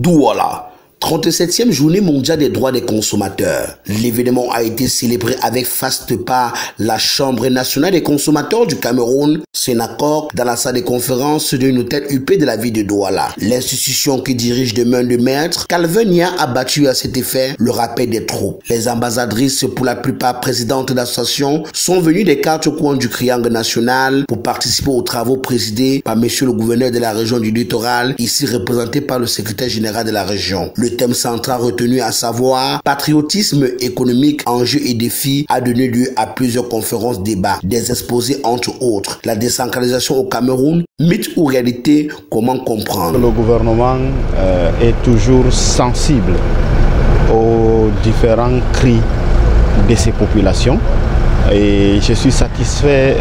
Douala. 37e journée mondiale des droits des consommateurs. L'événement a été célébré avec faste par la Chambre nationale des consommateurs du Cameroun, Sénacoc, dans la salle de conférence d'un hôtel UP de la ville de Douala. L'institution qui dirige de main de maître, Calvin Nia a battu à cet effet le rappel des troupes. Les ambassadrices, pour la plupart présidentes d'associations, sont venues des 4 coins du triangle national pour participer aux travaux présidés par monsieur le gouverneur de la région du littoral, ici représenté par le secrétaire général de la région. Le thème central retenu, à savoir patriotisme économique, enjeux et défis, a donné lieu à plusieurs conférences débats, des exposés entre autres. La décentralisation au Cameroun, mythe ou réalité, comment comprendre? Le gouvernement est toujours sensible aux différents cris de ces populations et je suis satisfait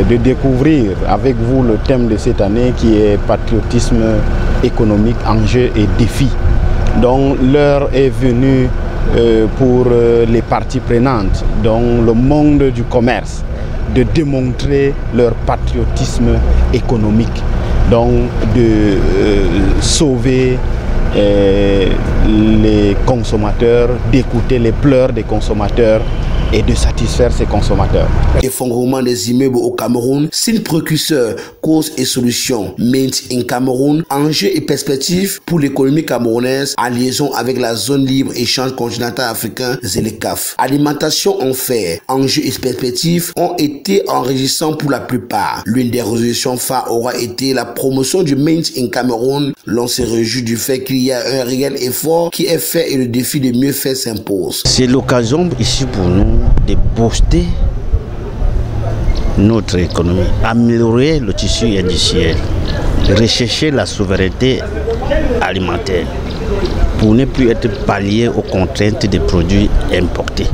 de découvrir avec vous le thème de cette année qui est patriotisme économique, enjeux et défis. Donc l'heure est venue pour les parties prenantes, donc le monde du commerce, de démontrer leur patriotisme économique, donc de sauver les consommateurs, d'écouter les pleurs des consommateurs et de satisfaire ces consommateurs. Effondrement des immeubles au Cameroun, signe précurseur, cause et solution. Mint in Cameroun, enjeux et perspectives pour l'économie camerounaise en liaison avec la zone libre échange continental africain ZLECAf. Alimentation en fer, enjeux et perspectives ont été enrichissants pour la plupart. L'une des résolutions phares aura été la promotion du Mint in Cameroun. L'on se réjouit du fait qu'il y a un réel effort qui est fait et le défi de mieux faire s'impose. C'est l'occasion ici pour nous de booster notre économie, améliorer le tissu industriel, rechercher la souveraineté alimentaire pour ne plus être pallié aux contraintes des produits importés.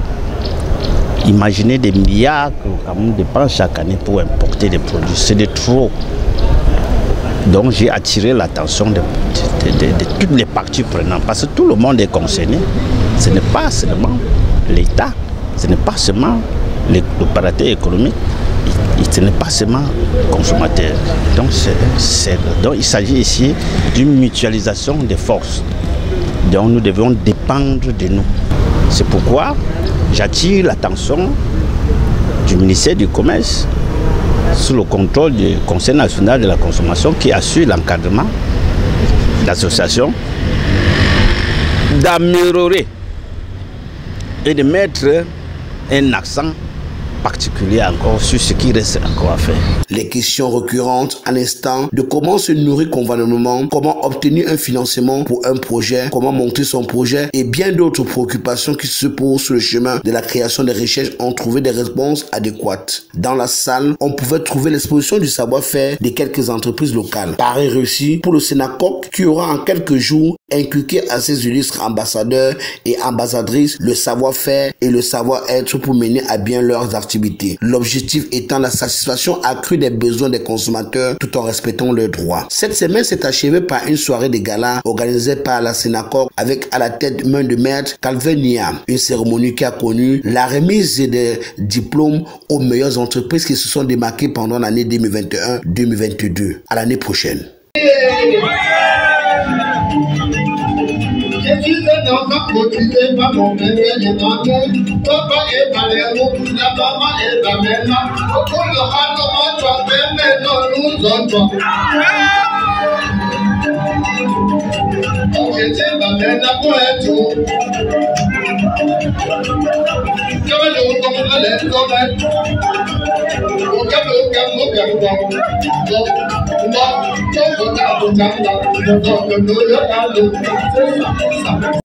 Imaginez des milliards que le Cameroun dépense chaque année pour importer des produits, c'est de trop. Donc j'ai attiré l'attention de toutes les parties prenantes parce que tout le monde est concerné. Ce n'est pas seulement l'État, ce n'est pas seulement l'opérateur économique, ce n'est pas seulement le consommateur. Donc, donc il s'agit ici d'une mutualisation des forces. Donc nous devons dépendre de nous. C'est pourquoi j'attire l'attention du ministère du Commerce sous le contrôle du Conseil national de la consommation qui assure l'encadrement de l'association, d'améliorer et de mettre un accent particulier encore sur ce qui reste encore à faire. Les questions récurrentes à l'instant de comment se nourrir convenablement, comment obtenir un financement pour un projet, comment monter son projet et bien d'autres préoccupations qui se posent sur le chemin de la création des recherches ont trouvé des réponses adéquates. Dans la salle, on pouvait trouver l'exposition du savoir-faire de quelques entreprises locales. Pareil réussi pour le Sénacoc qui aura en quelques jours inculqué à ses illustres ambassadeurs et ambassadrices le savoir-faire et le savoir-être pour mener à bien leurs activités. L'objectif étant la satisfaction accrue des besoins des consommateurs tout en respectant leurs droits. Cette semaine s'est achevée par une soirée de gala organisée par la Sénacoc avec à la tête main de maître Calvin Nia. Une cérémonie qui a connu la remise des diplômes aux meilleures entreprises qui se sont démarquées pendant l'année 2021-2022. À l'année prochaine. Je suis un enfant cotisé par mon père et ma mère. Papa est Palermo, la maman est la mère. Au fond, le râlement, toi, mais non, nous autres. Je sais ma mère n'a pas un tour. Je vais le recommander les comètes. Au Cameroun,